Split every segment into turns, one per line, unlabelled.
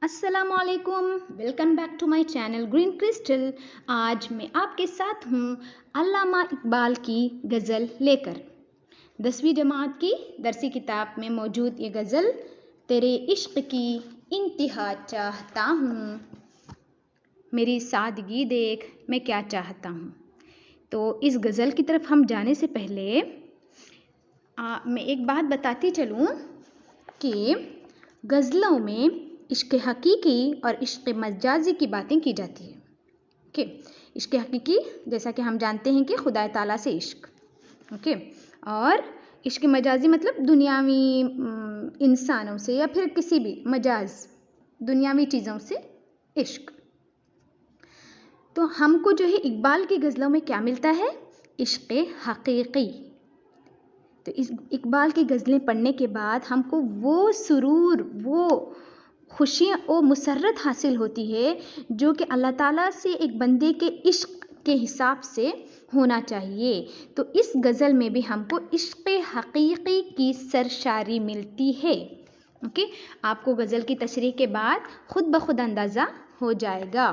अस्सलामुअलैकुम, welcome back to my channel green crystal. आज मैं आपके साथ हूँ अल्लामा इकबाल की गज़ल लेकर। 10वीं जमात की दरसी किताब में मौजूद ये गज़ल, तेरे इश्क की इंतहा चाहता हूँ, मेरी सादगी देख मैं क्या चाहता हूँ। तो इस गज़ल की तरफ हम जाने से पहले मैं एक बात बताती चलूँ कि गज़लों में इश्क़ हकीकी और इश्क़ मजाजी की बातें की जाती है। ओके, इश्क़ हकीकी जैसा कि हम जानते हैं कि खुदा ताला से इश्क, ओके, और इश्क़ मजाजी मतलब दुनियावी इंसानों से या फिर किसी भी मजाज दुनियावी चीज़ों से इश्क। तो हमको जो है इकबाल की गज़लों में क्या मिलता है? इश्क़ हकीकी। तो इस इकबाल की गज़लें पढ़ने के बाद हमको वो सुरूर, वो खुशियाँ और मुसर्रत हासिल होती है जो कि अल्लाह ताला से एक बंदे के इश्क के हिसाब से होना चाहिए। तो इस गज़ल में भी हमको इश्क़ हकीकी की सरशारी मिलती है। ओके, आपको गज़ल की तशरीह के बाद खुद ब खुद अंदाज़ा हो जाएगा।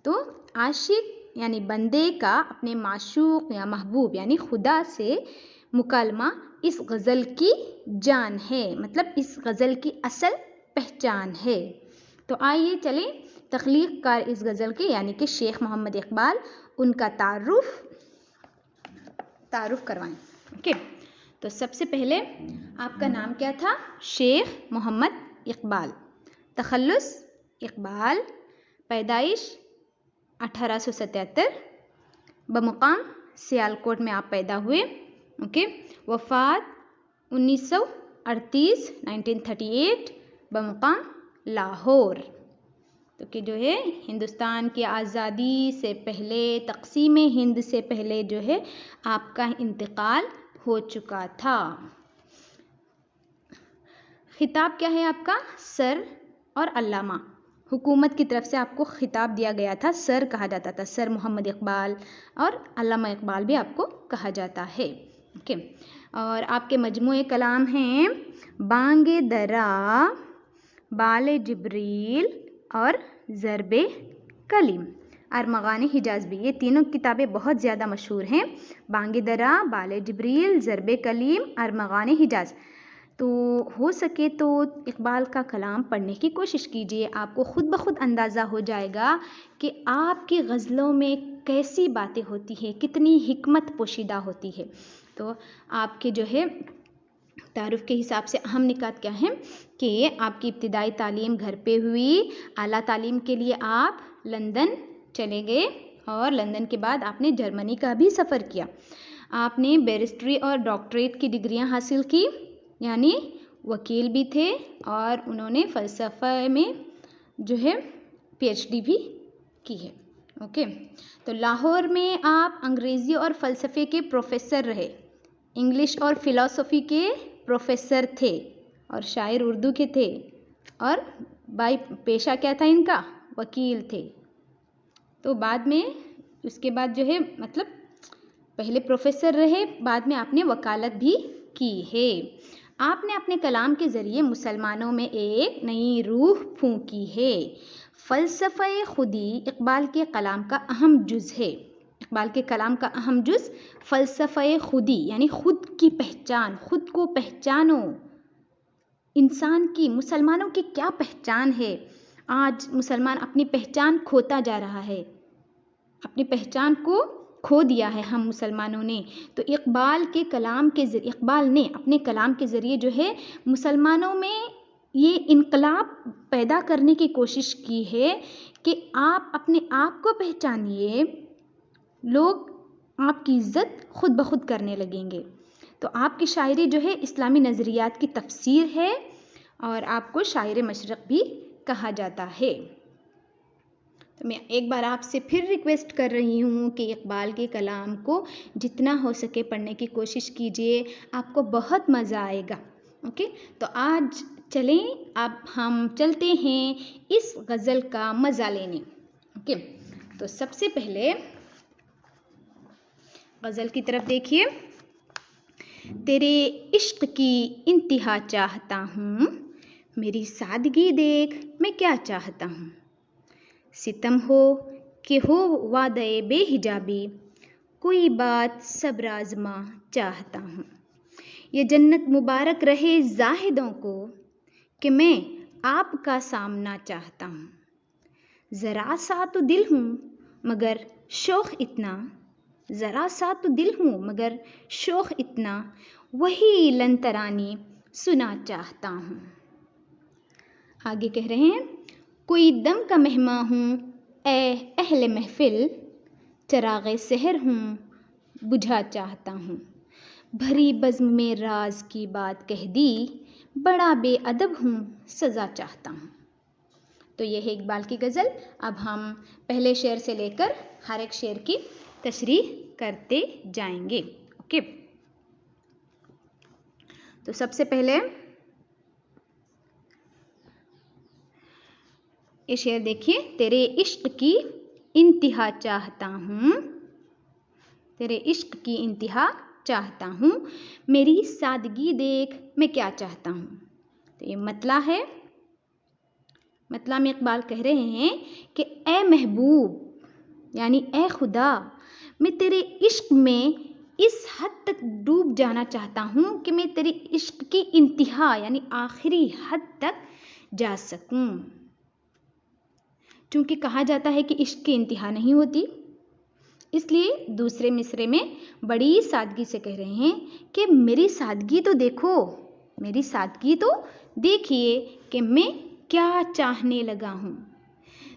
तो आशिक यानी बंदे का अपने माशूक या महबूब यानी खुदा से मुकालमा इस गज़ल की जान है, मतलब इस गज़ल की असल पहचान है। तो आइए चलें तख्लीक कार इस गज़ल के यानी कि शेख मोहम्मद इकबाल, उनका तारुफ करवाएं। ओके, तो सबसे पहले आपका नाम क्या था? शेख मोहम्मद इकबाल। तखल्लुस इकबाल। पैदाइश 1877। बमुकाम सियालकोट में आप पैदा हुए। ओके, वफ़ात 1938 1938 बमुकाम लाहौर। तो कि जो है हिंदुस्तान की आज़ादी से पहले, तक़सीम हिंद से पहले जो है आपका इंतकाल हो चुका था। खिताब क्या है आपका? सर और अल्लामा। हुकूमत की तरफ से आपको खिताब दिया गया था, सर कहा जाता था, सर मोहम्मद इकबाल, और अल्लामा इकबाल भी आपको कहा जाता है। ओके, और आपके मजमूए कलाम हैं बांगे दरा, बाले जिब्रील और ज़रबे कलीम, अरमगान हिजाज भी। ये तीनों किताबें बहुत ज़्यादा मशहूर हैं। बांगे दरा, बाले जिब्रील, ज़रबे कलीम, अरमगान हिजाज। तो हो सके तो इकबाल का कलाम पढ़ने की कोशिश कीजिए, आपको खुद ब खुद अंदाज़ा हो जाएगा कि आपकी गज़लों में कैसी बातें होती हैं, कितनी हिकमत पोशीदा होती है। तो आपके जो है तारुफ के हिसाब से अहम निकात क्या हैं कि आपकी इब्तिदाई तालीम घर पे हुई, आला तालीम के लिए आप लंदन चले गए और लंदन के बाद आपने जर्मनी का भी सफ़र किया। आपने बैरिस्ट्री और डॉक्टरेट की डिग्रियां हासिल की, यानी वकील भी थे और उन्होंने फ़लसफ़े में जो है PhD भी की है। ओके, तो लाहौर में आप अंग्रेज़ी और फ़लसफ़े के प्रोफ़ेसर रहे, इंग्लिश और फ़िलासफ़ी के प्रोफ़ेसर थे और शायर उर्दू के थे, और बाई पेशा क्या था इनका? वकील थे। तो बाद में उसके बाद जो है मतलब पहले प्रोफ़ेसर रहे, बाद में आपने वकालत भी की है। आपने अपने कलाम के ज़रिए मुसलमानों में एक नई रूह फूंकी है। फ़लसफ़े खुदी इकबाल के कलाम का अहम जुज़ है। इकबाल के कलाम का अहम जुज़ फ़लसफ़े खुदी यानी खुद की पहचान, खुद को पहचानो। इंसान की, मुसलमानों की क्या पहचान है? आज मुसलमान अपनी पहचान खोता जा रहा है, अपनी पहचान को खो दिया है हम मुसलमानों ने। तो इकबाल के कलाम के ज़रिए, इकबाल ने अपने कलाम के ज़रिए जो है मुसलमानों में ये इनकलाब पैदा करने की कोशिश की है कि आप अपने आप को पहचानिए, लोग आपकी इज़्ज़त खुद ब खुद करने लगेंगे। तो आपकी शायरी जो है इस्लामी नज़रियात की तफसीर है और आपको शायर मशरक़ भी कहा जाता है। तो मैं एक बार आपसे फिर रिक्वेस्ट कर रही हूँ कि इकबाल के कलाम को जितना हो सके पढ़ने की कोशिश कीजिए, आपको बहुत मज़ा आएगा। ओके, तो आज चलें, अब हम चलते हैं इस गज़ल का मज़ा लेने। ओके, तो सबसे पहले गज़ल की तरफ देखिए। तेरे इश्क की इंतहा चाहता हूँ, मेरी सादगी देख मैं क्या चाहता हूँ। सितम हो कि हो वादे बेहिजाबी, कोई बात सब्र आज़मा चाहता हूँ। ये जन्नत मुबारक रहे जाहिदों को कि मैं आपका सामना चाहता हूँ। ज़रा सा तो दिल हूँ मगर शौक़ इतना, ज़रा सा तो दिल हूँ मगर शौक़ इतना, वही लन तरानी सुना चाहता हूँ। आगे कह रहे हैं, कोई दम का मेहमान हूँ ए अहले महफिल, चराग़े सहर हूँ बुझा चाहता हूँ। भरी बज़्म में राज की बात कह दी, बड़ा बेअदब हूँ सज़ा चाहता हूँ। तो ये है इकबाल की गज़ल। अब हम पहले शेर से लेकर हर एक शेर की तशरीह करते जाएंगे। ओके, तो सबसे पहले ये शेर देखिए। तेरे इश्क की इंतहा चाहता हूँ, तेरे इश्क की इंतहा चाहता हूँ, मेरी सादगी देख मैं क्या चाहता हूँ। तो ये मतला है। मतला में इकबाल कह रहे हैं कि ए महबूब यानी ए खुदा, मैं तेरे इश्क में इस हद तक डूब जाना चाहता हूँ कि मैं तेरे इश्क की इंतहा यानी आखिरी हद तक जा सकूँ। चूँकि कहा जाता है कि इश्क की इंतहा नहीं होती, इसलिए दूसरे मिसरे में बड़ी सादगी से कह रहे हैं कि मेरी सादगी तो देखो, मेरी सादगी तो देखिए कि मैं क्या चाहने लगा हूँ।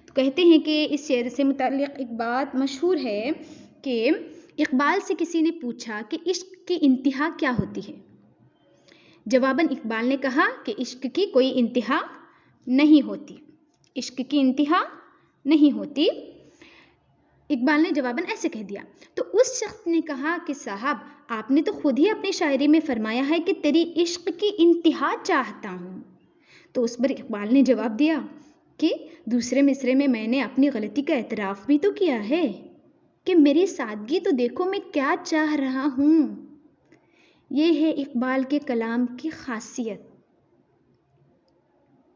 तो कहते हैं कि इस शेर से मुताल्लिक़ एक बात मशहूर है कि इकबाल से किसी ने पूछा कि इश्क की इंतहा क्या होती है। जवाबन इकबाल ने कहा कि इश्क की कोई इंतहा नहीं होती, इश्क की इंतहा नहीं होती। इकबाल ने जवाबन ऐसे कह दिया। तो उस शख्स ने कहा कि साहब, आपने तो खुद ही अपनी शायरी में फरमाया है कि तेरी इश्क की इंतहा चाहता हूँ। तो उस पर इकबाल ने जवाब दिया कि दूसरे मिसरे में मैंने अपनी गलती का एतराफ़ भी तो किया है कि मेरी सादगी तो देखो मैं क्या चाह रहा हूँ। ये है इकबाल के कलाम की खासियत।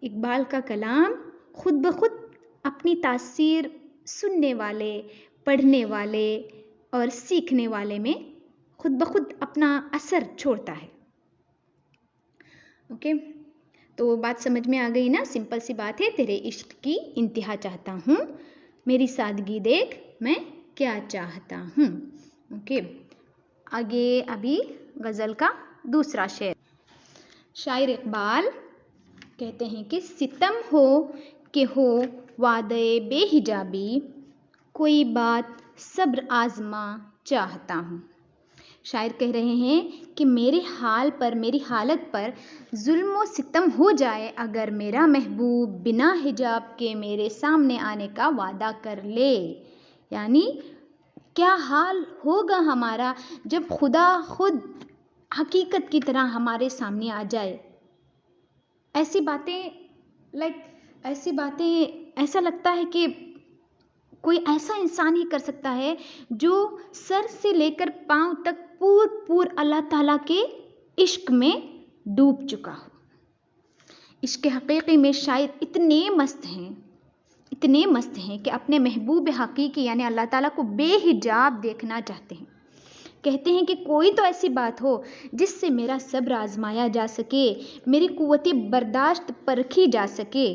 इकबाल का कलाम खुद ब खुद अपनी तासीर सुनने वाले, पढ़ने वाले और सीखने वाले में खुद ब खुद अपना असर छोड़ता है। ओके, तो बात समझ में आ गई ना? सिंपल सी बात है, तेरे इश्क की इंतहा चाहता हूँ, मेरी सादगी देख मैं क्या चाहता हूँ। ओके, आगे अभी गज़ल का दूसरा शेर। शायर इकबाल कहते हैं कि सितम हो कि हो वादे बेहिजाबी, कोई बात सब्र आज़मा चाहता हूँ। शायर कह रहे हैं कि मेरे हाल पर, मेरी हालत पर जुल्म व सितम हो जाए अगर मेरा महबूब बिना हिजाब के मेरे सामने आने का वादा कर ले। यानी क्या हाल होगा हमारा जब खुदा खुद हकीकत की तरह हमारे सामने आ जाए। ऐसी बातें ऐसी बातें ऐसा लगता है कि कोई ऐसा इंसान ही कर सकता है जो सर से लेकर पांव तक पूर अल्लाह ताला के इश्क में डूब चुका हो। इश्क हकीकी में शायर इतने मस्त हैं कि अपने महबूब हकीकी यानी अल्लाह ताला को बेहिजाब देखना चाहते हैं। कहते हैं कि कोई तो ऐसी बात हो जिससे मेरा सब्र आजमाया जा सके, मेरी कुव्वत बर्दाश्त परखी जा सके।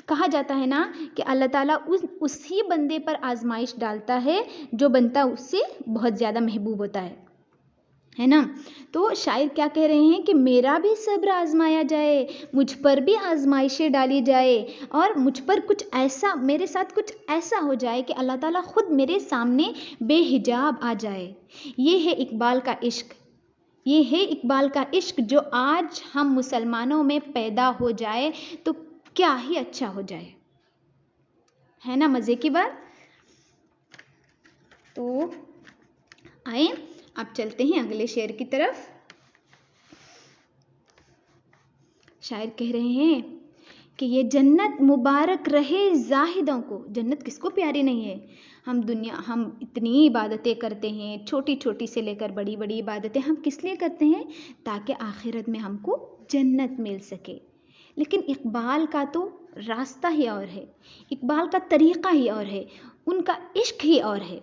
कहा जाता है ना कि अल्लाह ताला उसी बंदे पर आजमाइश डालता है जो बनता उससे बहुत ज़्यादा महबूब होता है ना। तो शायर क्या कह रहे हैं कि मेरा भी सब्र आजमाया जाए, मुझ पर भी आजमाइशें डाली जाए और मुझ पर कुछ ऐसा, मेरे साथ कुछ ऐसा हो जाए कि अल्लाह ताला खुद मेरे सामने बेहिजाब आ जाए। ये है इकबाल का इश्क, ये है इकबाल का इश्क जो आज हम मुसलमानों में पैदा हो जाए तो क्या ही अच्छा हो जाए, है ना। मज़े की बात। तो आए अब चलते हैं अगले शेर की तरफ। शायर कह रहे हैं कि ये जन्नत मुबारक रहे जाहिदों को। जन्नत किसको प्यारी नहीं है? हम इतनी इबादतें करते हैं, छोटी छोटी से लेकर बड़ी बड़ी इबादतें हम किस लिए करते हैं? ताकि आखिरत में हमको जन्नत मिल सके। लेकिन इकबाल का तो रास्ता ही और है, इकबाल का तरीक़ा ही और है, उनका इश्क ही और है।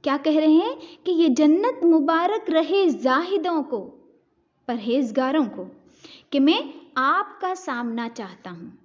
क्या कह रहे हैं कि ये जन्नत मुबारक रहे जाहिदों को, परहेजगारों को, कि मैं आपका सामना चाहता हूँ।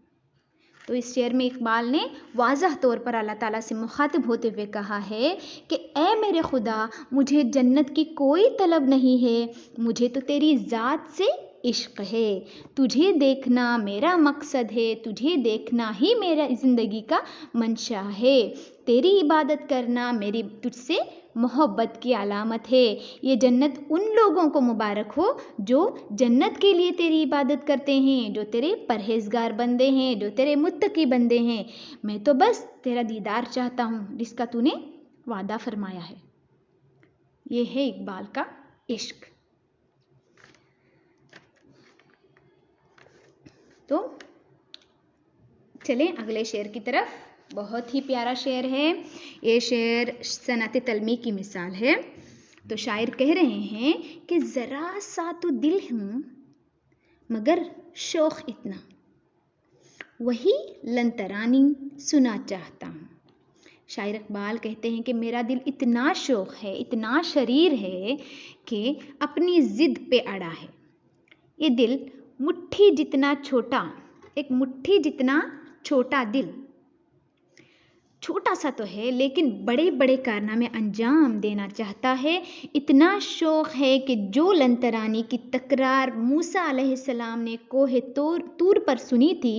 तो इस शेर में इकबाल ने वाज़ह तौर पर अल्लाह ताला से मुखातिब होते हुए कहा है कि ए मेरे खुदा, मुझे जन्नत की कोई तलब नहीं है, मुझे तो तेरी ज़ात से इश्क है। तुझे देखना मेरा मकसद है, तुझे देखना ही मेरा ज़िंदगी का मंशा है। तेरी इबादत करना मेरी तुझसे मोहब्बत की अलामत है। ये जन्नत उन लोगों को मुबारक हो जो जन्नत के लिए तेरी इबादत करते हैं, जो तेरे परहेजगार बंदे हैं, जो तेरे मुत्तकी बंदे हैं। मैं तो बस तेरा दीदार चाहता हूँ जिसका तूने वादा फरमाया है। ये है इकबाल का इश्क। तो चलें अगले शेर की तरफ। बहुत ही प्यारा शेर है ये। शेर सनअत तलमी की मिसाल है। तो शायर कह रहे हैं कि ज़रा सा तो दिल हूँ मगर शौक़ इतना, वही लंतरानी सुना चाहता हूँ। शायर इकबाल कहते हैं कि मेरा दिल इतना शौक़ है, इतना शरीर है कि अपनी ज़िद पे अड़ा है। ये दिल मुट्ठी जितना छोटा, एक मुट्ठी जितना छोटा दिल, छोटा सा तो है लेकिन बड़े बड़े कारनामे अंजाम देना चाहता है। इतना शौक़ है कि जो लंतरानी की तकरार मूसा अलैहिस्सलाम ने कोहे तूर पर सुनी थी,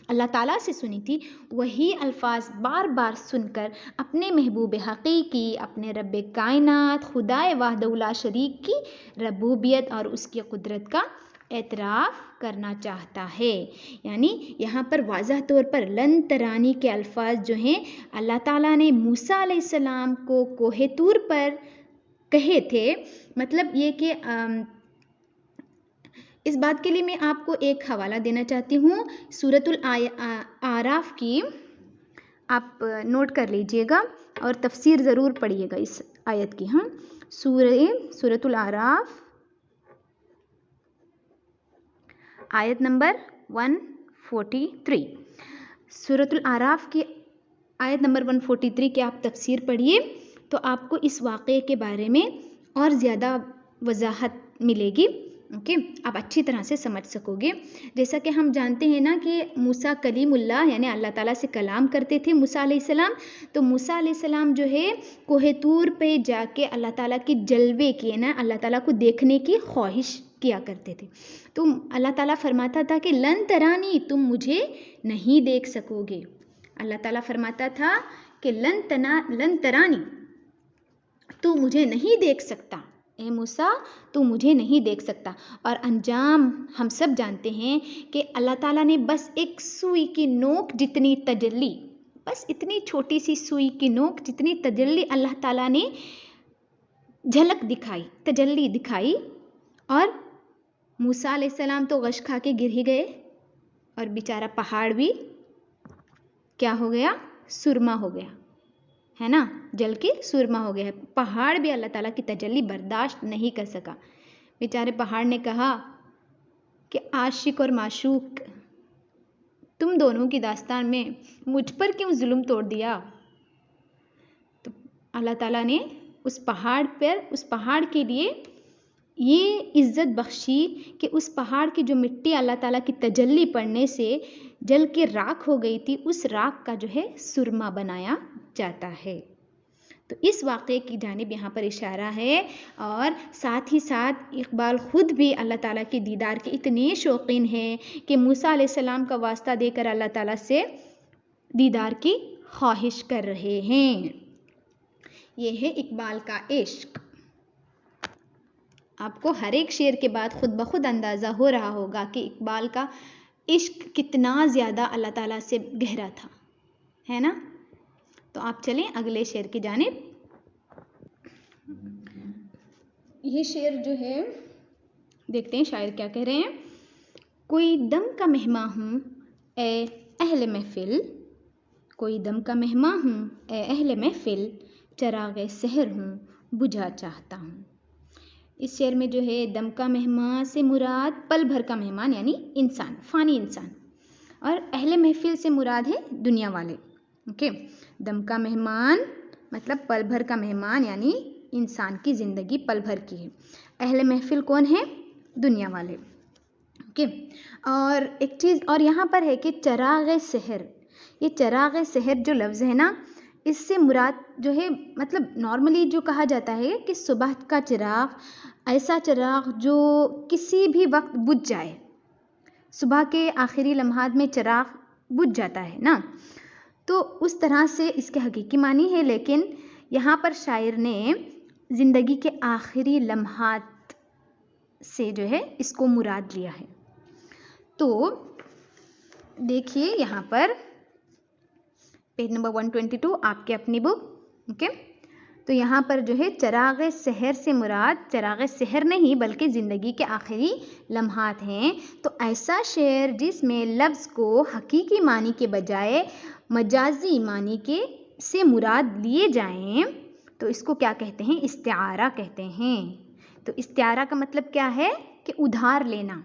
अल्लाह ताला से सुनी थी, वही अल्फाज बार बार सुनकर अपने महबूब हकीकी, अपने रब्बे कायनात खुदाए वाहदहुल्ला शरीक की रबूबियत और उसकी कुदरत का एतराफ़ करना चाहता है। यानी यहाँ पर वाज़ह तौर पर लन तरानी के अल्फाज जो हैं अल्लाह ताला ने मूसा अलैहिस्सलाम को कोहे तूर पर कहे थे। मतलब ये कि इस बात के लिए मैं आपको एक हवाला देना चाहती हूँ सूरतुल आराफ की। आप नोट कर लीजिएगा और तफसीर ज़रूर पढ़िएगा इस आयत की। हाँ, सूरतुल आराफ आयत नंबर 143। सूरतुल आराफ की आयत नंबर 143 की आप तफसीर पढ़िए तो आपको इस वाक़े के बारे में और ज़्यादा वजाहत मिलेगी। ओके, आप अच्छी तरह से समझ सकोगे। जैसा कि हम जानते हैं ना कि मूसा कलीमुल्लाह यानी अल्लाह ताला से कलाम करते थे मूसा अलैहिस्सलाम। तो मूसा अलैहिस्सलाम जो है कोहे तूर पे जाके अल्लाह ताला की जलवे किए ना, अल्लाह ताला को देखने की ख्वाहिश किया करते थे। तो अल्लाह ताला फरमाता था कि लन तरानी, तुम मुझे नहीं देख सकोगे। अल्लाह ताला फरमाता था कि लन तरानी, तू मुझे नहीं देख सकता। ए मूसा, तू मुझे नहीं देख सकता। और अंजाम हम सब जानते हैं कि अल्लाह ताला ने बस एक सुई की नोक जितनी तजल्ली, बस इतनी छोटी सी सुई की नोक जितनी तजल्ली अल्लाह ताला ने झलक दिखाई, तजल्ली दिखाई, और मूसा अलैहिस्सलाम तो गश खा के गिर ही गए और बेचारा पहाड़ भी क्या हो गया? सुरमा हो गया, है ना, जल के सुरमा हो गया है। पहाड़ भी अल्लाह ताला की तजल्ली बर्दाश्त नहीं कर सका। बेचारे पहाड़ ने कहा कि आशिक और माशूक, तुम दोनों की दास्तान में मुझ पर क्यों जुल्म तोड़ दिया? तो अल्लाह ताला ने उस पहाड़ के लिए ये इज़्ज़त बख्शी कि उस पहाड़ की जो मिट्टी अल्लाह ताला की तजल्ली पड़ने से जल के राख हो गई थी, उस राख का जो है सुरमा बनाया जाता है। तो इस वाक़े की जानिब यहाँ पर इशारा है। और साथ ही साथ इकबाल ख़ुद भी अल्लाह ताला के दीदार के इतने शौकीन हैं कि मूसा अलैहिस्सलाम का वास्ता देकर अल्लाह ताला से दीदार की ख्वाहिश कर रहे हैं। ये है इकबाल का इश्क। आपको हर एक शेर के बाद खुद ब खुद अंदाज़ा हो रहा होगा कि इकबाल का इश्क कितना ज़्यादा अल्लाह ताला से गहरा था, है ना। तो आप चलें अगले शेर की जानिब। ये शेर जो है देखते हैं शायर क्या कह रहे हैं। कोई दम का मेहमान हूँ ए अहले महफिल, कोई दम का मेहमान हूँ, ए अहले महफिल, चरागे सहर हूँ, बुझा चाहता हूँ। इस शेर में जो है दम का मेहमान से मुराद पल भर का मेहमान यानी इंसान, फ़ानी इंसान, और अहले महफिल से मुराद है दुनिया वाले। ओके, दम का मेहमान मतलब पल भर का मेहमान यानी इंसान की ज़िंदगी पल भर की है। अहले महफिल कौन है? दुनिया वाले। ओके, और एक चीज़ और यहाँ पर है कि चराग़ सहर, ये चराग़ सहर जो लफ्ज़ है ना, इससे मुराद जो है मतलब नॉर्मली जो कहा जाता है कि सुबह का चिराग, ऐसा चिराग जो किसी भी वक्त बुझ जाए, सुबह के आखिरी लम्हात में चिराग बुझ जाता है ना, तो उस तरह से इसके हकीकी मानी है। लेकिन यहाँ पर शायर ने ज़िंदगी के आखिरी लम्हात से जो है इसको मुराद लिया है। तो देखिए यहाँ पर पेज नंबर 122 आपके अपनी बुक। ओके, तो यहाँ पर जो है चराग़ सहर से मुराद चराग़ सहर नहीं बल्कि ज़िंदगी के आखिरी लम्हात हैं। तो ऐसा शेर जिसमें लफ्ज़ को हकीकी मानी के बजाय मजाजी मानी के से मुराद लिए जाएं, तो इसको क्या कहते हैं? इस्तिआरा कहते हैं। तो इस्तिआरा का मतलब क्या है? कि उधार लेना।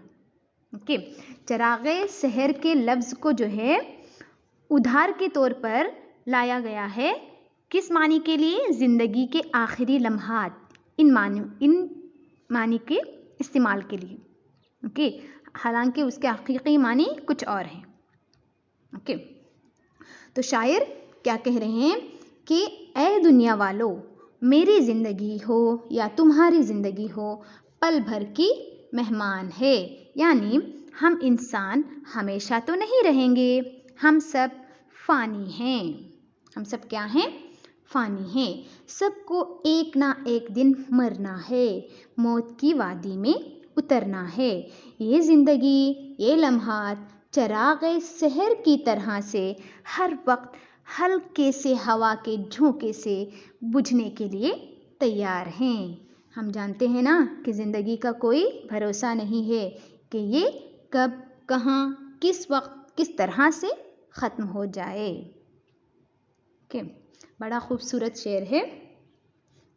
ओके, चराग़ सहर के लफ्ज़ को जो है उधार के तौर पर लाया गया है, किस मानी के लिए? ज़िंदगी के आखिरी लम्हात, इन मानी के इस्तेमाल के लिए। ओके, हालांकि उसके हकीकी मानी कुछ और हैं। ओके, तो शायर क्या कह रहे हैं कि ऐ दुनिया वालों, मेरी ज़िंदगी हो या तुम्हारी ज़िंदगी हो, पल भर की मेहमान है। यानी हम इंसान हमेशा तो नहीं रहेंगे, हम सब फ़ानी हैं। हम सब क्या हैं? फ़ानी हैं। सबको एक ना एक दिन मरना है, मौत की वादी में उतरना है। ये ज़िंदगी, ये लम्हात चराग़ सहर की तरह से हर वक्त हल्के से हवा के झोंके से बुझने के लिए तैयार हैं। हम जानते हैं ना कि ज़िंदगी का कोई भरोसा नहीं है कि ये कब, कहाँ, किस वक्त, किस तरह से ख़त्म हो जाए। ओके, बड़ा खूबसूरत शेर है।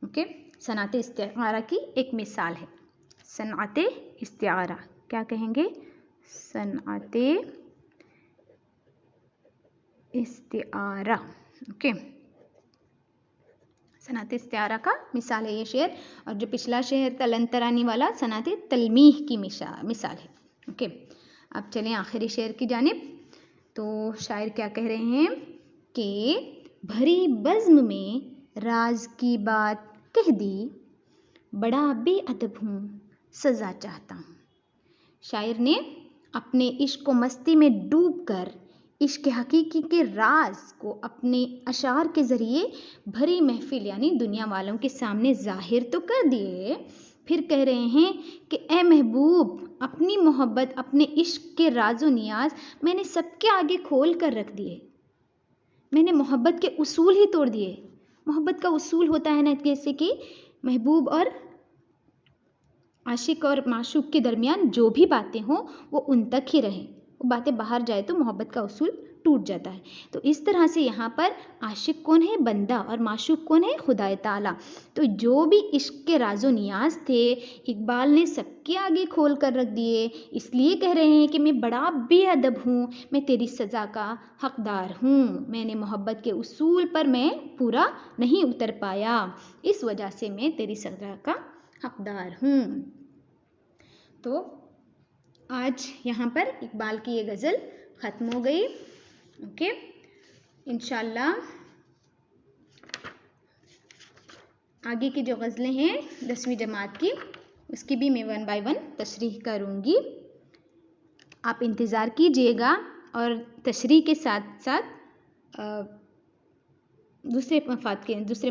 ओके, सनाते इस्तिआरा की एक मिसाल है। सनाते इस्तिआरा क्या कहेंगे? सनाते इस्तिआरा। ओके, सनाते इस्तिआरा का मिसाल है ये शेर। और जो पिछला शेर तलन तरानी वाला सनाते तलमीह की मिसाल है। ओके, अब चलें आखिरी शेर की जानिब। तो शायर क्या कह रहे हैं कि भरी बज़्म में राज की बात कह दी, बड़ा बेअदब हूँ, सज़ा चाहता हूँ। शायर ने अपने इश्क व मस्ती में डूबकर इश्क हकीकी के राज को अपने अशार के ज़रिए भरी महफिल यानी दुनिया वालों के सामने ज़ाहिर तो कर दिए, फिर कह रहे हैं कि ए महबूब, अपनी मोहब्बत, अपने इश्क के राज़ो नियाज मैंने सबके आगे खोल कर रख दिए। मैंने मोहब्बत के उसूल ही तोड़ दिए। मोहब्बत का उसूल होता है ना, जैसे कि महबूब और आशिक और माशूक के दरमियान जो भी बातें हों वो उन तक ही रहें, वो बातें बाहर जाए तो मोहब्बत का उसूल टूट जाता है। तो इस तरह से यहाँ पर आशिक कौन है? बंदा, और माशूक कौन है? खुदाए ताला। तो जो भी इश्क के राजो नियाज थे इकबाल ने सबके आगे खोल कर रख दिए। इसलिए कह रहे हैं कि मैं बड़ा बेअदब हूँ, मैं तेरी सज़ा का हकदार हूँ। मैंने मोहब्बत के उसूल पर मैं पूरा नहीं उतर पाया, इस वजह से मैं तेरी सज़ा का हकदार हूँ। तो आज यहाँ पर इकबाल की ये गज़ल ख़त्म हो गई। ओके, इंशाल्लाह आगे की जो गज़लें हैं 10वीं जमात की, उसकी भी मैं 1 बाय 1 तशरीह करूँगी। आप इंतज़ार कीजिएगा और तशरीह के साथ साथ दूसरे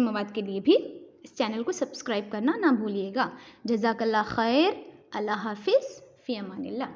मवाद के लिए भी इस चैनल को सब्सक्राइब करना ना भूलिएगा। जज़ाकल्लाह खैर। अल्लाह हाफिज़, फ़ी अमानिल्लाह।